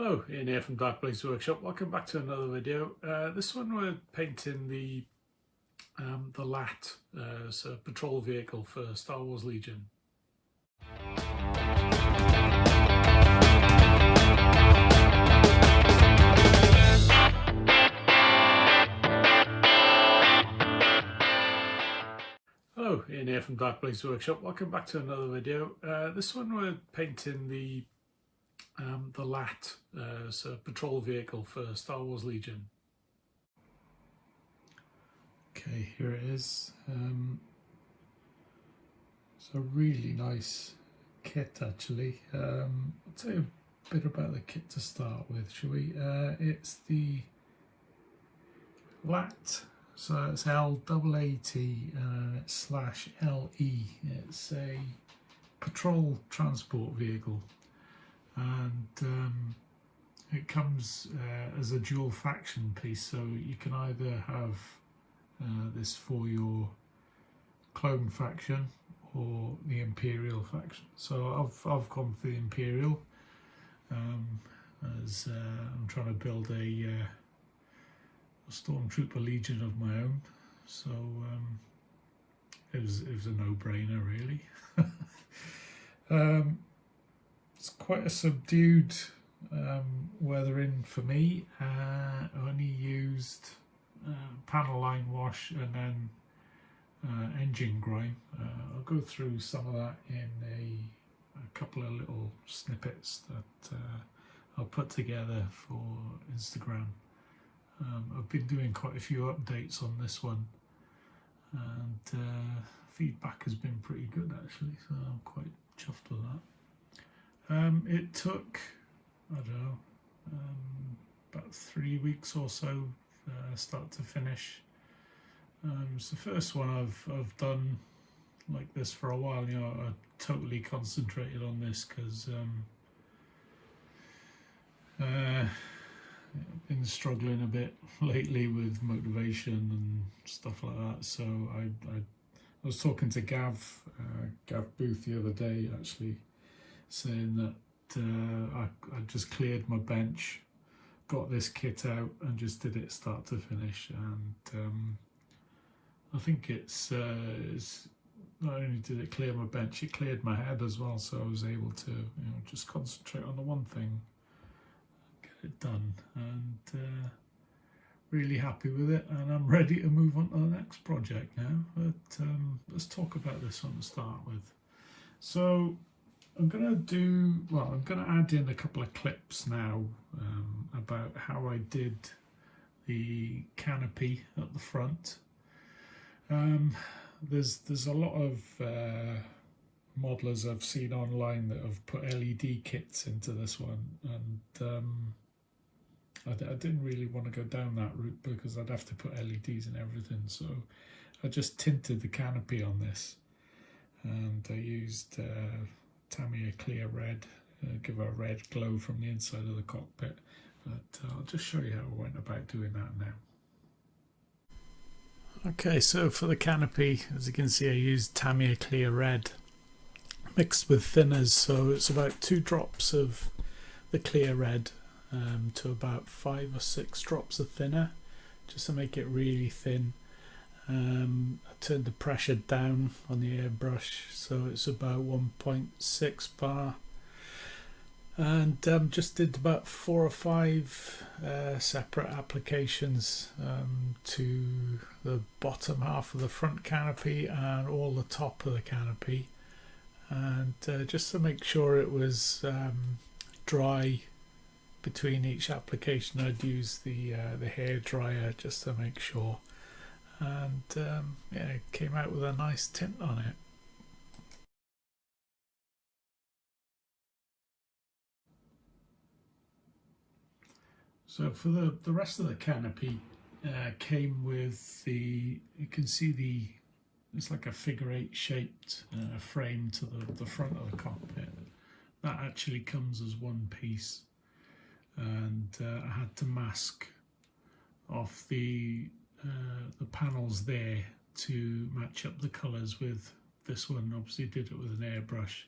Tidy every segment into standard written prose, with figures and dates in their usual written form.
Hello, Ian here from Dark Blaze Workshop. Welcome back to another video. This one we're painting the LAAT, so patrol vehicle for Star Wars Legion. Hello, Ian here from Dark Blaze Workshop. Welcome back to another video. This one we're painting the LAAT, so patrol vehicle for Star Wars Legion. Okay, here it is. It's a really nice kit actually. I'll tell you a bit about the kit to start with, shall we? It's the LAAT, so it's LAAT /LE. It's a patrol transport vehicle, and it comes as a dual faction piece, so you can either have this for your clone faction or the Imperial faction. So I've gone for the Imperial, as I'm trying to build a Stormtrooper Legion of my own, so it was a no-brainer really. It's quite a subdued weathering for me. I only used panel line wash and then engine grime. I'll go through some of that in a couple of little snippets that I'll put together for Instagram. I've been doing quite a few updates on this one, and feedback has been pretty good actually, so I'm quite chuffed with that. It took, I don't know, about 3 weeks or so, start to finish. It's the first one I've done like this for a while. You know, I totally concentrated on this because I've been struggling a bit lately with motivation and stuff like that. So I was talking to Gav Booth the other day actually, saying that I just cleared my bench, got this kit out and just did it start to finish, and I think it's not only did it clear my bench, it cleared my head as well, so I was able to, you know, just concentrate on the one thing, get it done, and really happy with it, and I'm ready to move on to the next project now. But let's talk about this one to start with. So I'm going to add in a couple of clips now about how I did the canopy at the front. There's a lot of modelers I've seen online that have put LED kits into this one, and I didn't really want to go down that route because I'd have to put LEDs and everything, so I just tinted the canopy on this, and I used Tamiya clear red, give a red glow from the inside of the cockpit, but I'll just show you how I went about doing that now. Okay, so for the canopy, as you can see, I used Tamiya clear red mixed with thinners, so it's about 2 drops of the clear red to about 5 or 6 drops of thinner, just to make it really thin. I turned the pressure down on the airbrush, so it's about 1.6 bar, and just did about 4 or 5 separate applications to the bottom half of the front canopy and all the top of the canopy, and just to make sure it was dry between each application, I'd use the hair dryer just to make sure, and yeah, it came out with a nice tint on it. So for the rest of the canopy, came with you can see it's like a figure 8 shaped frame to the front of the cockpit. That actually comes as one piece, and I had to mask off the panels there to match up the colours with this one. Obviously did it with an airbrush,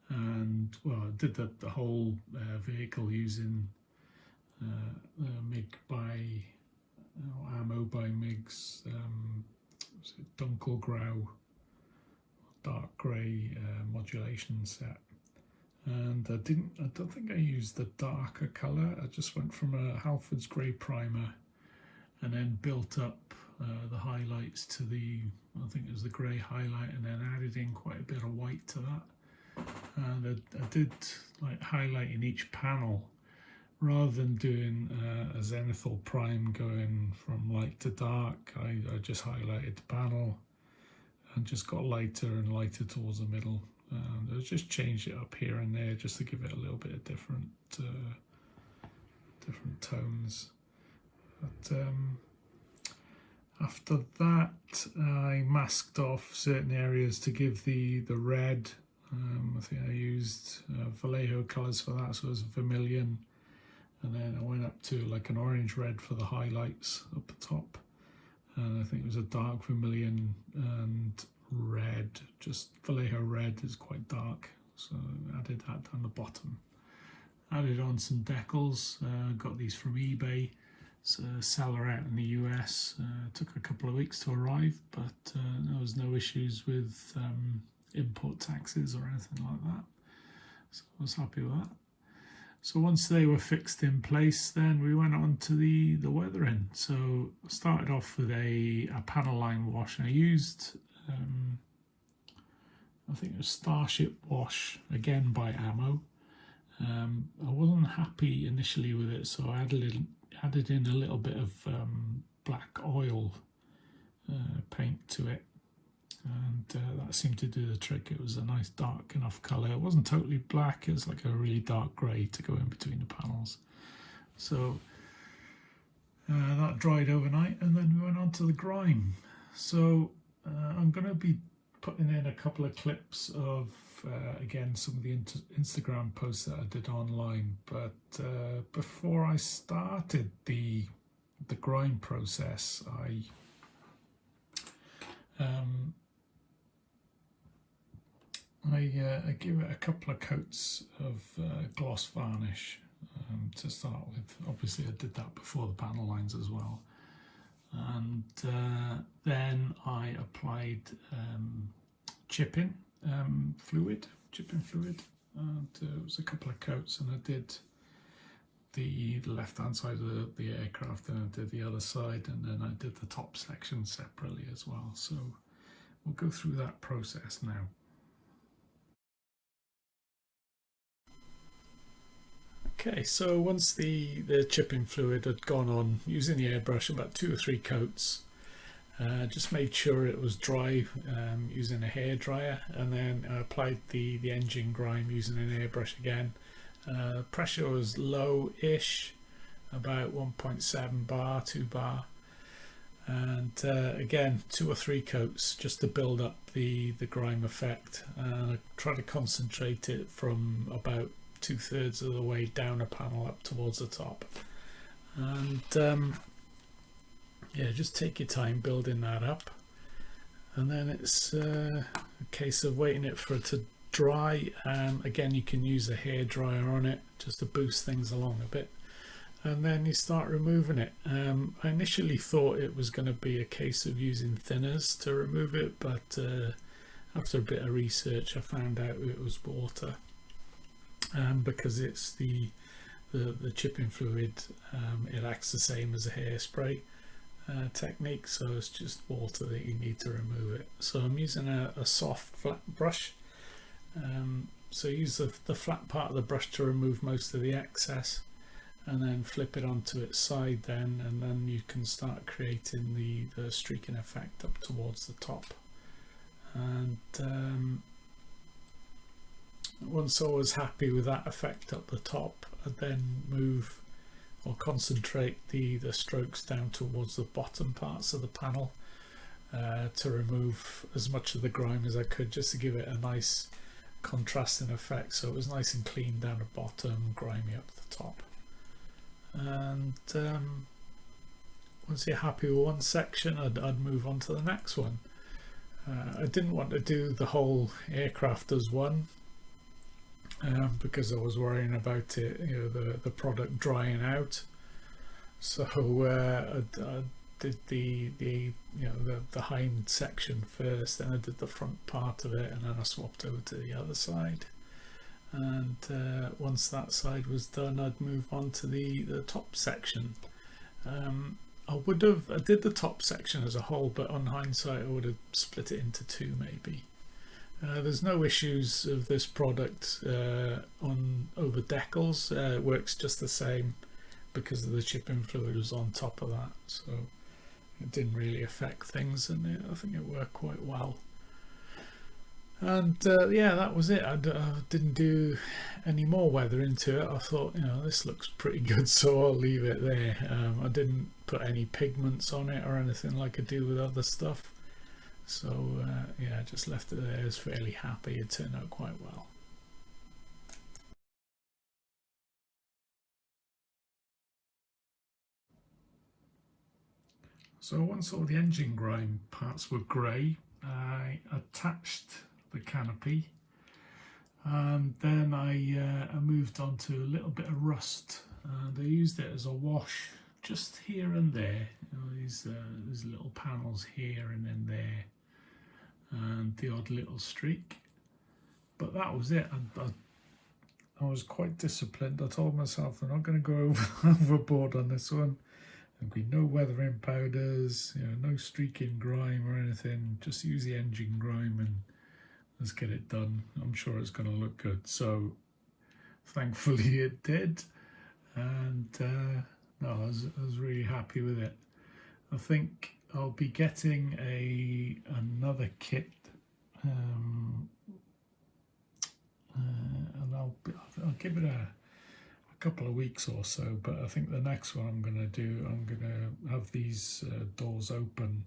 and well, I did the whole vehicle using MIG by ammo by MIGs, Dunkel Grau, dark grey modulation set. And I don't think I used the darker colour. I just went from a Halford's grey primer and then built up the highlights to I think it was the grey highlight, and then added in quite a bit of white to that. And I did like highlighting each panel rather than doing a zenithal prime going from light to dark. I just highlighted the panel and just got lighter and lighter towards the middle. And I just changed it up here and there just to give it a little bit of different tones. But after that, I masked off certain areas to give the red. I think I used Vallejo colours for that, so it was vermilion. And then I went up to like an orange red for the highlights up the top. And I think it was a dark vermilion and red, just Vallejo red is quite dark. So I added that down the bottom. Added on some decals, got these from eBay. It's a seller out in the US. Took a couple of weeks to arrive, but there was no issues with import taxes or anything like that. So I was happy with that. So once they were fixed in place, then we went on to the weathering. So I started off with a panel line wash, and I used, I think it was Starship Wash, again by Ammo. I wasn't happy initially with it, so I added in a little bit of black oil paint to it, and that seemed to do the trick. It was a nice dark enough colour. It wasn't totally black, it was like a really dark grey to go in between the panels. So that dried overnight, and then we went on to the grime. So I'm going to be putting in a couple of clips of again some of the Instagram posts that I did online, but before I started the grime process, I give it a couple of coats of gloss varnish to start with. Obviously I did that before the panel lines as well, and then I applied chipping fluid, and it was a couple of coats, and I did the left hand side of the aircraft, and I did the other side, and then I did the top section separately as well. So we'll go through that process now. Okay, so once the chipping fluid had gone on, using the airbrush, about 2 or 3 coats, just made sure it was dry using a hairdryer, and then I applied the engine grime using an airbrush again. Pressure was low-ish, about 1.7 bar, 2 bar, and again 2 or 3 coats just to build up the grime effect. I try to concentrate it from about 2/3 of the way down a panel up towards the top, and yeah, just take your time building that up, and then it's a case of waiting it for it to dry. Again, you can use a hairdryer on it just to boost things along a bit, and then you start removing it. I initially thought it was going to be a case of using thinners to remove it, but after a bit of research I found out it was water, because it's the chipping fluid. It acts the same as a hairspray technique, so it's just water that you need to remove it. So I'm using a soft flat brush, so use the flat part of the brush to remove most of the excess, and then flip it onto its side then, and then you can start creating the streaking effect up towards the top. And once I was happy with that effect up the top, I'd then move or concentrate the strokes down towards the bottom parts of the panel to remove as much of the grime as I could, just to give it a nice contrasting effect, so it was nice and clean down the bottom, grimy up the top. And once you're happy with one section, I'd move on to the next one. I didn't want to do the whole aircraft as one. because I was worrying about it, the product drying out. So I did the hind section first, then I did the front part of it, and then I swapped over to the other side. And once that side was done, I'd move on to the top section. I did the top section as a whole, but on hindsight I would have split it into two maybe. There's no issues of this product over Decals. It works just the same because of the chipping fluid was on top of that, so it didn't really affect things, and I think it worked quite well. And yeah, that was it. I didn't do any more weather into it. I thought, this looks pretty good, so I'll leave it there. I didn't put any pigments on it or anything like I do with other stuff. So yeah, I just left it there. I was fairly happy. It turned out quite well. So once all the engine grime parts were grey, I attached the canopy, and then I moved on to a little bit of rust, and I used it as a wash just here and there. These little panels here and then there, and the odd little streak. But that was it. I was quite disciplined. I told myself I'm not going to go overboard on this one. There'll be no weathering powders, no streaking grime or anything. Just use the engine grime and let's get it done. I'm sure it's going to look good. So thankfully it did, and no, I was really happy with it. I think I'll be getting another kit, and I'll give it a couple of weeks or so, but I think the next one I'm going to have these doors open,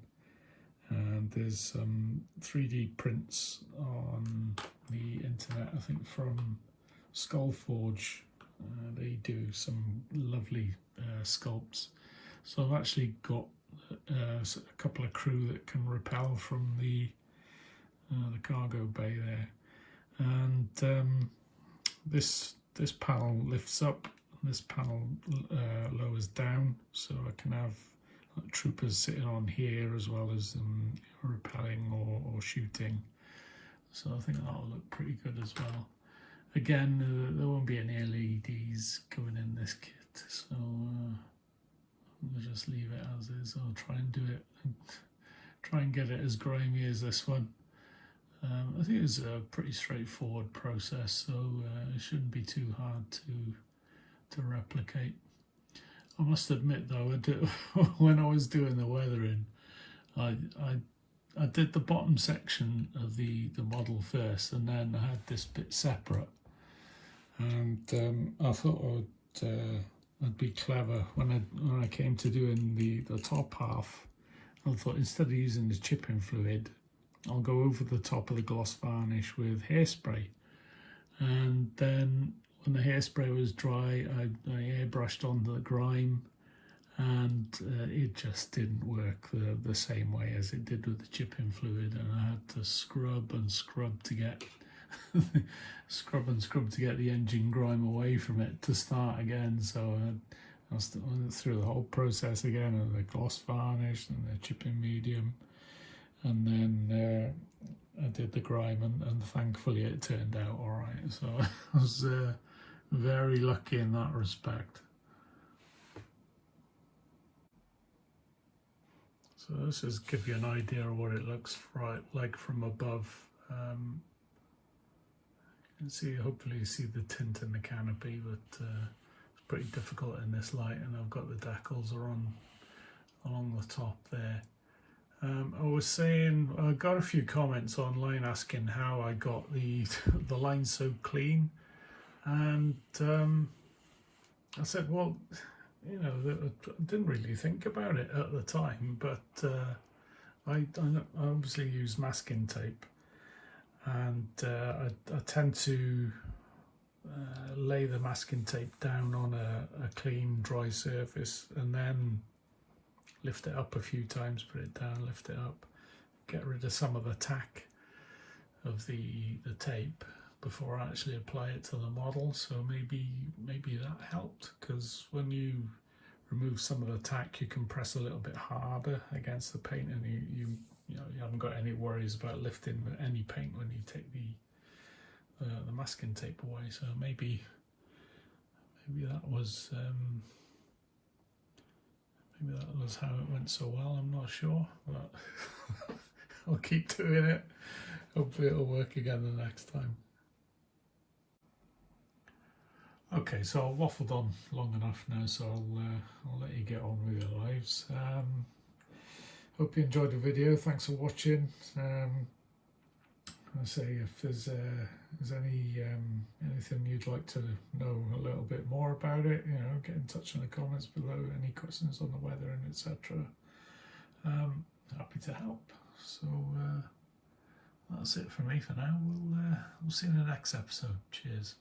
and there's some 3D prints on the internet, I think from Skullforge. They do some lovely sculpts, so I've actually got a couple of crew that can rappel from the cargo bay there, and this panel lifts up, and this panel lowers down, so I can have troopers sitting on here as well as rappelling or shooting. So I think that'll look pretty good as well. Again, there won't be any LEDs going in this kit, so I'll just leave it as is. I'll try and do it, try and get it as grimy as this one. I think it's a pretty straightforward process, so it shouldn't be too hard to replicate. I must admit though, when I was doing the weathering, I did the bottom section of the model first, and then I had this bit separate. And I thought I'd be clever when I came to doing the top half. I thought instead of using the chipping fluid, I'll go over the top of the gloss varnish with hairspray, and then when the hairspray was dry, I airbrushed on the grime, and it just didn't work the same way as it did with the chipping fluid, and I had to scrub and scrub to get to get the engine grime away from it to start again. So I went through the whole process again of the gloss varnish and the chipping medium, and then I did the grime, and thankfully it turned out all right. So I was very lucky in that respect. So this just gives you an idea of what it looks like from above. You can see, hopefully you see the tint in the canopy, but it's pretty difficult in this light, and I've got the decals are on along the top there. I was saying, I got a few comments online asking how I got the line so clean, and I said, well, I didn't really think about it at the time, but I obviously use masking tape, and I tend to lay the masking tape down on a clean dry surface, and then lift it up a few times, put it down, lift it up, get rid of some of the tack of the tape before I actually apply it to the model. So maybe that helped, because when you remove some of the tack, you can press a little bit harder against the paint, and you haven't got any worries about lifting any paint when you take the masking tape away. So maybe that was maybe that was how it went so well. I'm not sure, but I'll keep doing it. Hopefully it'll work again the next time. Okay, so I've waffled on long enough now, so I'll let you get on with your lives. Hope you enjoyed the video. Thanks for watching. I say, if there's anything you'd like to know a little bit more about it, get in touch in the comments below. Any questions on the weather and etc. Happy to help. So that's it for me for now. We'll see you in the next episode. Cheers.